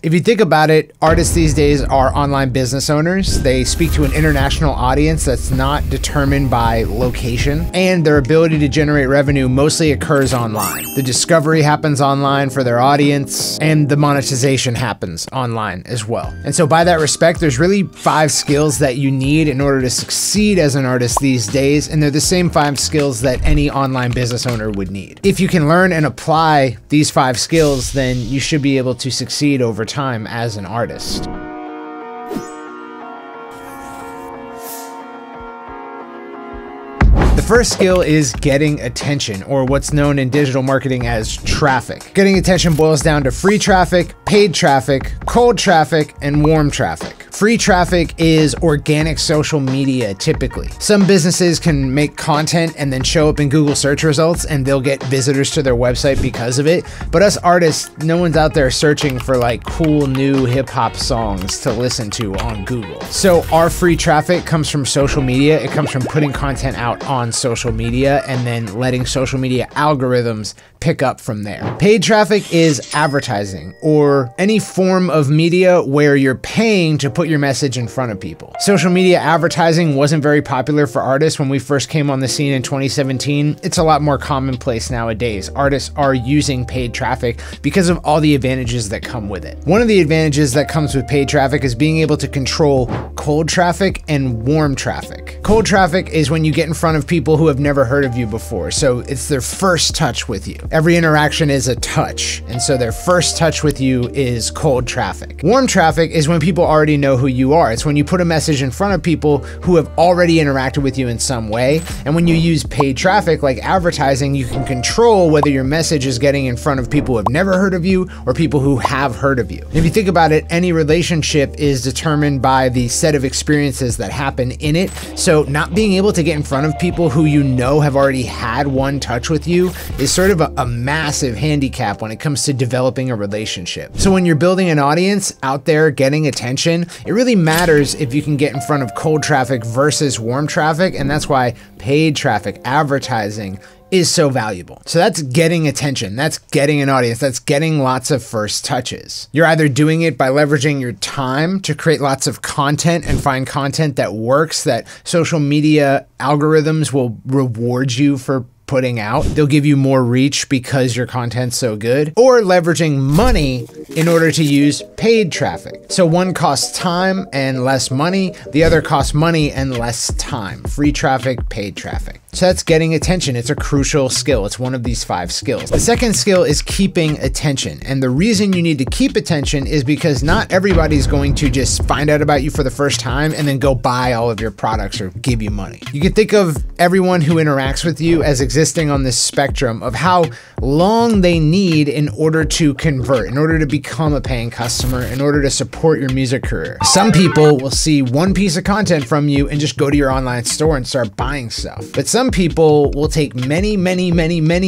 If you think about it, artists these days are online business owners. They speak to an international audience that's not determined by location, and their ability to generate revenue mostly occurs online. The discovery happens online for their audience, and the monetization happens online as well. And so by that respect, there's really 5 skills that you need in order to succeed as an artist these days, and they're the same 5 skills that any online business owner would need. If you can learn and apply these 5 skills, then you should be able to succeed over time as an artist. The first skill is getting attention, or what's known in digital marketing as traffic. Getting attention boils down to free traffic, paid traffic, cold traffic, and warm traffic. Free traffic is organic social media typically. Some businesses can make content and then show up in Google search results and they'll get visitors to their website because of it. But us artists, no one's out there searching for like cool new hip hop songs to listen to on Google. So our free traffic comes from social media. It comes from putting content out on social media and then letting social media algorithms pick up from there. Paid traffic is advertising or any form of media where you're paying to put your message in front of people. Social media advertising wasn't very popular for artists when we first came on the scene in 2017. It's a lot more commonplace nowadays. Artists are using paid traffic because of all the advantages that come with it. One of the advantages that comes with paid traffic is being able to control cold traffic and warm traffic. Cold traffic is when you get in front of people who have never heard of you before, so it's their first touch with you. Every interaction is a touch, and so their first touch with you is cold traffic. Warm traffic is when people already know who you are. It's when you put a message in front of people who have already interacted with you in some way. And when you use paid traffic like advertising, you can control whether your message is getting in front of people who have never heard of you or people who have heard of you. And if you think about it, any relationship is determined by the set of experiences that happen in it. So not being able to get in front of people who you know have already had one touch with you is sort of a massive handicap when it comes to developing a relationship. So when you're building an audience out there getting attention, it really matters if you can get in front of cold traffic versus warm traffic, and that's why paid traffic, advertising, is so valuable. So that's getting attention, that's getting an audience, that's getting lots of first touches. You're either doing it by leveraging your time to create lots of content and find content that works, that social media algorithms will reward you for putting out. They'll give you more reach because your content's so good, or leveraging money in order to use paid traffic. So one costs time and less money, the other costs money and less time. Free traffic, paid traffic. So that's getting attention. It's a crucial skill. It's one of these 5 skills. The second skill is keeping attention. And the reason you need to keep attention is because not everybody's going to just find out about you for the first time and then go buy all of your products or give you money. You can think of everyone who interacts with you as existing on this spectrum of how long they need in order to convert, in order to become a paying customer, in order to support your music career. Some people will see one piece of content from you and just go to your online store and start buying stuff. But some people will take many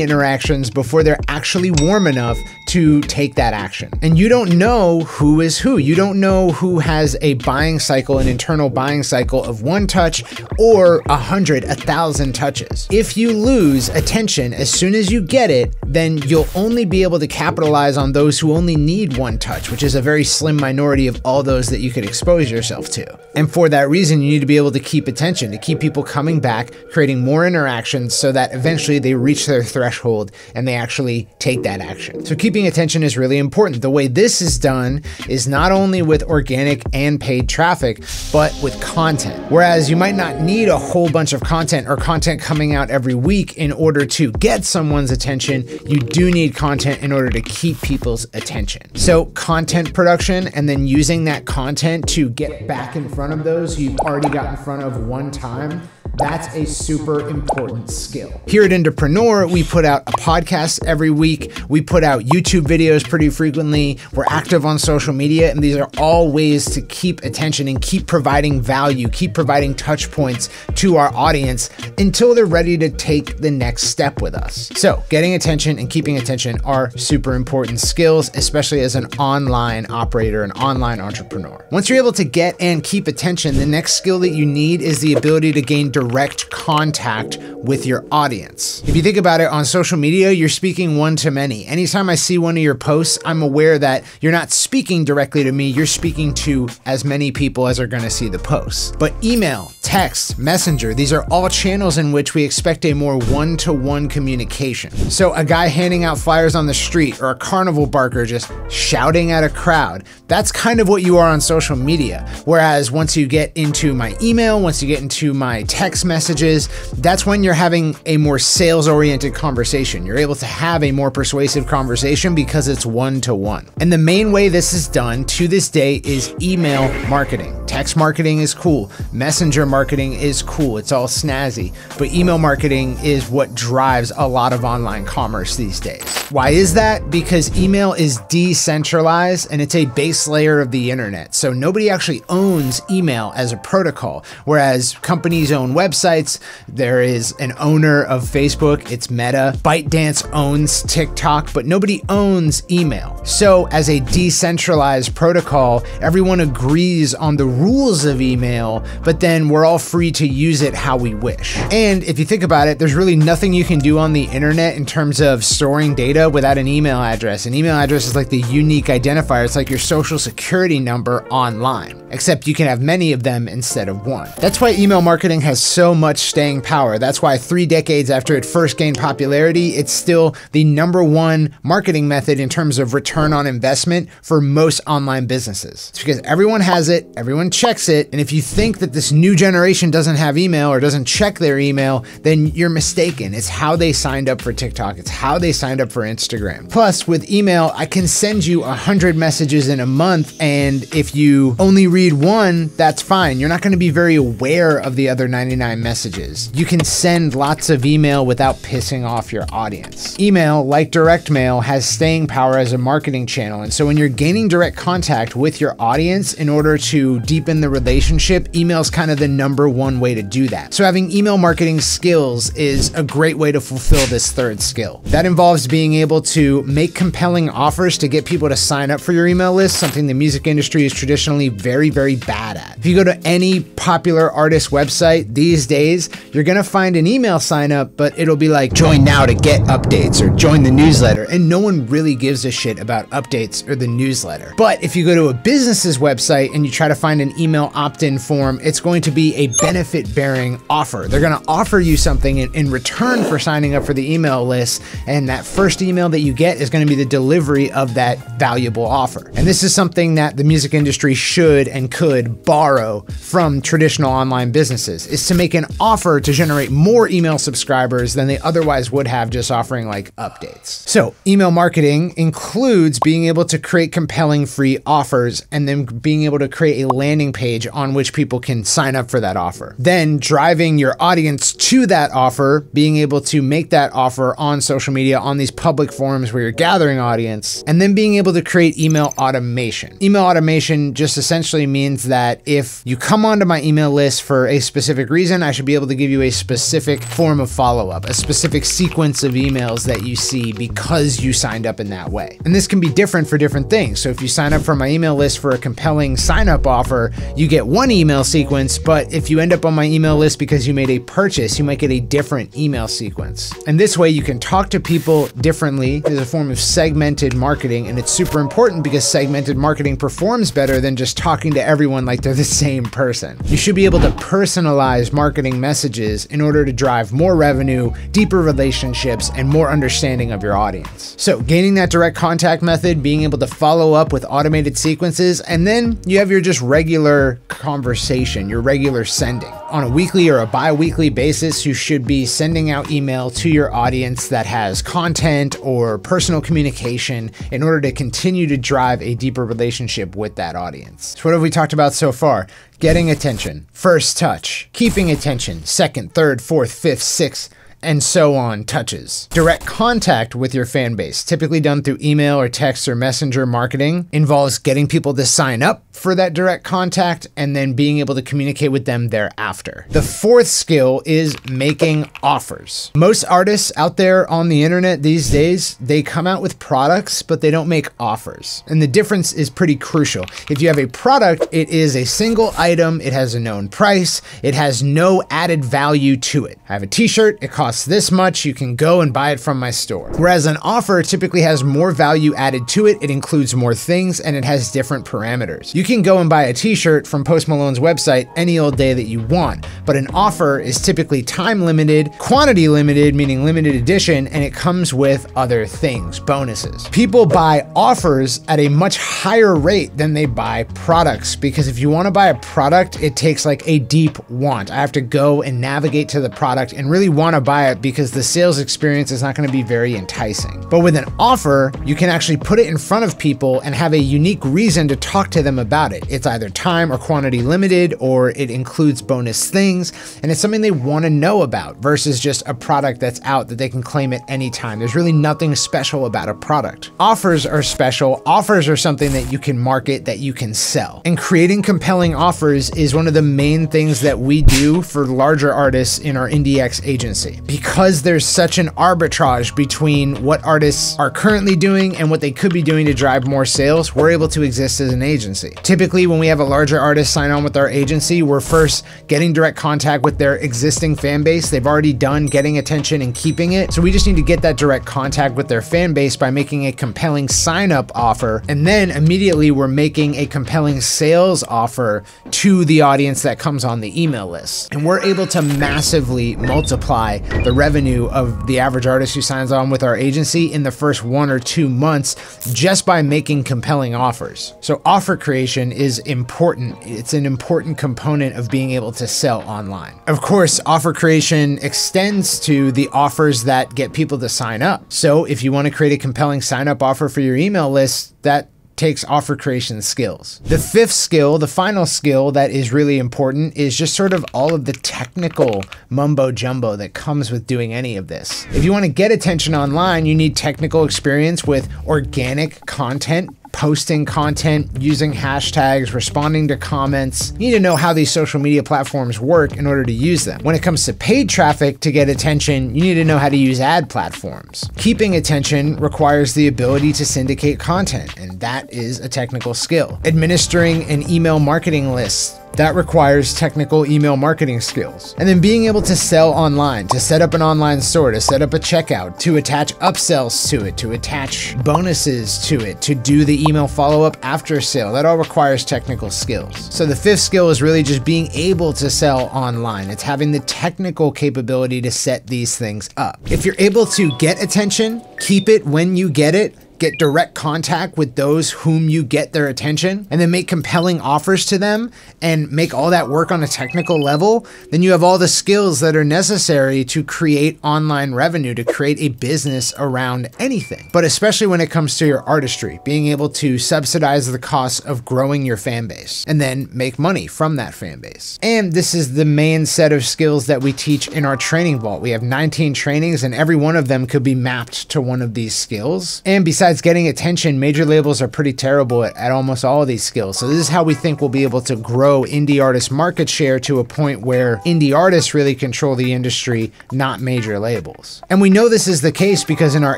interactions before they're actually warm enough to take that action. And you don't know who is who. You don't know who has a buying cycle, an internal buying cycle of 1 touch or 100, 1,000 touches. If you lose attention as soon as you get it, then you'll only be able to capitalize on those who only need 1 touch, which is a very slim minority of all those that you could expose yourself to. And for that reason, you need to be able to keep attention, to keep people coming back, creating more interactions so that eventually they reach their threshold and they actually take that action. So keeping attention is really important. The way this is done is not only with organic and paid traffic, but with content. Whereas you might not need a whole bunch of content or content coming out every week in order to get someone's attention, you do need content in order to keep people's attention. So content production and then using that content to get back in front of those who you've already got in front of one time, that's a super important skill. Here at Entrepreneur, we put out a podcast every week. We put out YouTube videos pretty frequently. We're active on social media, and these are all ways to keep attention and keep providing value, keep providing touch points to our audience until they're ready to take the next step with us. So getting attention and keeping attention are super important skills, especially as an online operator, an online entrepreneur. Once you're able to get and keep attention, the next skill that you need is the ability to gain direct direct contact with your audience. If you think about it, on social media, you're speaking one to many. Anytime I see one of your posts, I'm aware that you're not speaking directly to me, you're speaking to as many people as are going to see the posts. But email, text, messenger, these are all channels in which we expect a more one-to-one communication. So a guy handing out flyers on the street, or a carnival barker just shouting at a crowd, that's kind of what you are on social media. Whereas once you get into my email, once you get into my text messages, that's when you're having a more sales-oriented conversation. You're able to have a more persuasive conversation because it's one-to-one. And the main way this is done to this day is email marketing. Text marketing is cool. Messenger marketing is cool. It's all snazzy. But email marketing is what drives a lot of online commerce these days. Why is that? Because email is decentralized and it's a base layer of the internet. So nobody actually owns email as a protocol, whereas companies own websites. There is an owner of Facebook, it's Meta. ByteDance owns TikTok, but nobody owns email. So as a decentralized protocol, everyone agrees on the rules of email, but then we're all free to use it how we wish. And if you think about it, there's really nothing you can do on the internet in terms of storing data without an email address. An email address is like the unique identifier. It's like your social security number online, except you can have many of them instead of one. That's why email marketing has so much staying power. That's why 3 decades after it first gained popularity, it's still the #1 marketing method in terms of return on investment for most online businesses. It's because everyone has it, everyone checks it, and if you think that this new generation doesn't have email or doesn't check their email, then you're mistaken. It's how they signed up for TikTok. It's how they signed up for Instagram. Plus, with email, I can send you 100 messages in a month, and if you only read one, that's fine. You're not going to be very aware of the other 99 messages. You can send lots of email without pissing off your audience. Email, like direct mail, has staying power as a marketing channel, and so when you're gaining direct contact with your audience in order to deepen the relationship, email is kind of the #1 way to do that. So having email marketing skills is a great way to fulfill this third skill. That involves being able to make compelling offers to get people to sign up for your email list, something the music industry is traditionally very, very bad at. If you go to any popular artist website these days, you're gonna find an email sign up, but it'll be like, join now to get updates or join the newsletter. And no one really gives a shit about updates or the newsletter. But if you go to a business's website and you try to find an email opt-in form, it's going to be a benefit-bearing offer. They're gonna offer you something in return for signing up for the email list, and that first email that you get is gonna be the delivery of that valuable offer. And this is something that the music industry should and could borrow from traditional online businesses, is to make an offer to generate more email subscribers than they otherwise would have just offering like updates. So email marketing includes being able to create compelling free offers and then being able to create a landing page on which people can sign up for that offer. Then driving your audience to that offer, being able to make that offer on social media, on these public forums where you're gathering audience, and then being able to create email automation. Email automation just essentially means that if you come onto my email list for a specific reason, I should be able to give you a specific form of follow-up, a specific sequence of emails that you see because you signed up in that way. And this can be different for different things. So if you sign up for my email list for a compelling sign-up offer, you get one email sequence, but if you end up on my email list because you made a purchase, you might get a different email sequence. And this way you can talk to people differently. It's a form of segmented marketing, and it's super important because segmented marketing performs better than just talking to everyone like they're the same person. You should be able to personalize marketing messages in order to drive more revenue, deeper relationships, and more understanding of your audience. So gaining that direct contact method, being able to follow up with automated sequences, and then you have your just regular conversation, your regular sending. On a weekly or a bi-weekly basis, you should be sending out email to your audience that has content or personal communication in order to continue to drive a deeper relationship with that audience. So what have we talked about so far? Getting attention, first touch, keeping attention, second, third, fourth, fifth, sixth, and so on touches. Direct contact with your fan base, typically done through email or text or messenger marketing, involves getting people to sign up for that direct contact and then being able to communicate with them thereafter. The fourth skill is making offers. Most artists out there on the internet these days, they come out with products, but they don't make offers. And the difference is pretty crucial. If you have a product, it is a single item, it has a known price, it has no added value to it. I have a t-shirt, it costs this much, you can go and buy it from my store. Whereas an offer typically has more value added to it, it includes more things, and it has different parameters. You can go and buy a t-shirt from Post Malone's website any old day that you want, but an offer is typically time limited, quantity limited, meaning limited edition, and it comes with other things, bonuses. People buy offers at a much higher rate than they buy products, because if you want to buy a product, it takes like a deep want. I have to go and navigate to the product and really want to buy it because the sales experience is not going to be very enticing. But with an offer, you can actually put it in front of people and have a unique reason to talk to them about it. It's either time or quantity limited, or it includes bonus things, and it's something they want to know about versus just a product that's out that they can claim at any time. There's really nothing special about a product. Offers are special. Offers are something that you can market, that you can sell. And creating compelling offers is one of the main things that we do for larger artists in our IndieX agency. Because there's such an arbitrage between what artists are currently doing and what they could be doing to drive more sales, we're able to exist as an agency. Typically, when we have a larger artist sign on with our agency, we're first getting direct contact with their existing fan base. They've already done getting attention and keeping it. So we just need to get that direct contact with their fan base by making a compelling sign-up offer. And then immediately we're making a compelling sales offer to the audience that comes on the email list. And we're able to massively multiply the revenue of the average artist who signs on with our agency in the first 1 or 2 months just by making compelling offers. So offer creation is important. It's an important component of being able to sell online. Of course, offer creation extends to the offers that get people to sign up. So if you want to create a compelling sign-up offer for your email list, that takes offer creation skills. The fifth skill, the final skill that is really important, is just sort of all of the technical mumbo jumbo that comes with doing any of this. If you want to get attention online, you need technical experience with organic content, posting content, using hashtags, responding to comments. You need to know how these social media platforms work in order to use them. When it comes to paid traffic to get attention, you need to know how to use ad platforms. Keeping attention requires the ability to syndicate content, and that is a technical skill. Administering an email marketing list, that requires technical email marketing skills. And then being able to sell online, to set up an online store, to set up a checkout, to attach upsells to it, to attach bonuses to it, to do the email follow-up after sale. That all requires technical skills. So the fifth skill is really just being able to sell online. It's having the technical capability to set these things up. If you're able to get attention, keep it when you get it, get direct contact with those whom you get their attention, and then make compelling offers to them and make all that work on a technical level, then you have all the skills that are necessary to create online revenue, to create a business around anything. But especially when it comes to your artistry, being able to subsidize the cost of growing your fan base and then make money from that fan base. And this is the main set of skills that we teach in our training vault. We have 19 trainings, and every one of them could be mapped to one of these skills. And besides getting attention, major labels are pretty terrible at almost all of these skills. So this is how we think we'll be able to grow indie artist market share to a point where indie artists really control the industry, not major labels. And we know this is the case because in our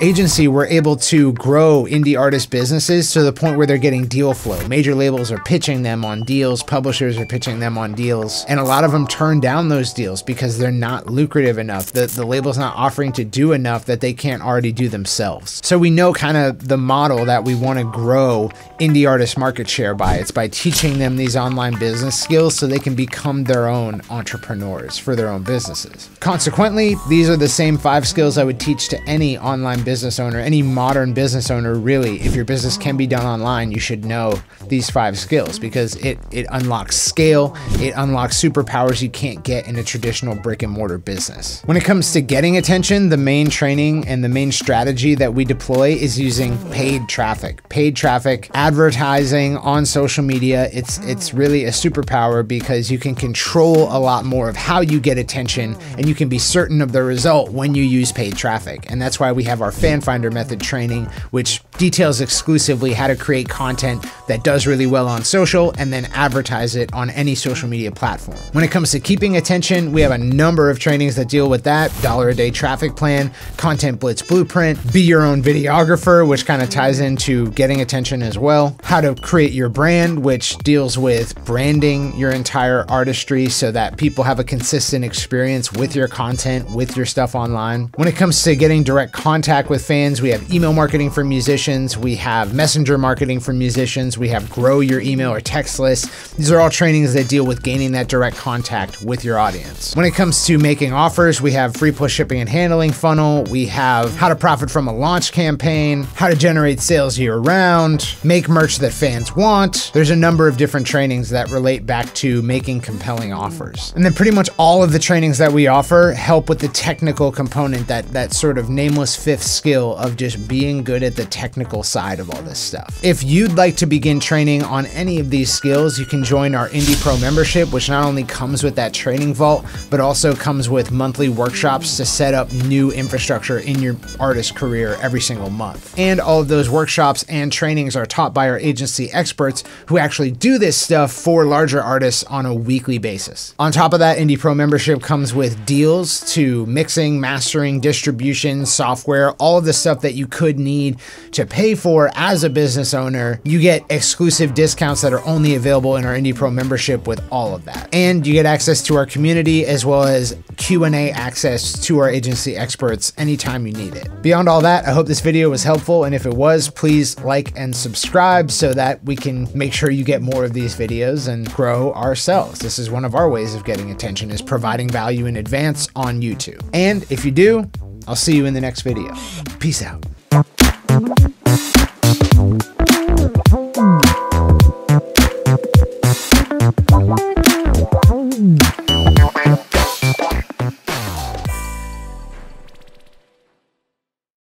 agency, we're able to grow indie artist businesses to the point where they're getting deal flow. Major labels are pitching them on deals, publishers are pitching them on deals, and a lot of them turn down those deals because they're not lucrative enough. The label's not offering to do enough that they can't already do themselves. So we know kind of the model that we want to grow indie artist market share by. It's by teaching them these online business skills so they can become their own entrepreneurs for their own businesses. Consequently, these are the same 5 skills I would teach to any online business owner, any modern business owner, really. If your business can be done online, you should know these 5 skills because it unlocks scale, it unlocks superpowers you can't get in a traditional brick and mortar business. When it comes to getting attention, the main training and the main strategy that we deploy is using using paid traffic. Paid traffic, advertising on social media, it's really a superpower because you can control a lot more of how you get attention, and you can be certain of the result when you use paid traffic. And that's why we have our Fan Finder method training, which details exclusively how to create content that does really well on social and then advertise it on any social media platform. When it comes to keeping attention, we have a number of trainings that deal with that. $1 a day traffic plan, content blitz blueprint, be your own videographer, which kind of ties into getting attention as well. How to create your brand, which deals with branding your entire artistry so that people have a consistent experience with your content, with your stuff online. When it comes to getting direct contact with fans, we have email marketing for musicians, we have messenger marketing for musicians, we have grow your email or text list. These are all trainings that deal with gaining that direct contact with your audience. When it comes to making offers, we have free plus shipping and handling funnel, we have how to profit from a launch campaign, how to generate sales year round, make merch that fans want. There's a number of different trainings that relate back to making compelling offers. And then pretty much all of the trainings that we offer help with the technical component, that sort of nameless fifth skill of just being good at the technical side of all this stuff. If you'd like to begin training on any of these skills, you can join our Indie Pro membership, which not only comes with that training vault, but also comes with monthly workshops to set up new infrastructure in your artist career every single month. And all of those workshops and trainings are taught by our agency experts who actually do this stuff for larger artists on a weekly basis. On top of that, Indie Pro membership comes with deals to mixing, mastering, distribution, software, all of the stuff that you could need to pay for as a business owner. You get exclusive discounts that are only available in our Indie Pro membership with all of that. And you get access to our community as well as Q&A access to our agency experts anytime you need it. Beyond all that, I hope this video was helpful, and if it was, please like and subscribe so that we can make sure you get more of these videos and grow ourselves. This is one of our ways of getting attention, is providing value in advance on YouTube. And if you do, I'll see you in the next video. Peace out.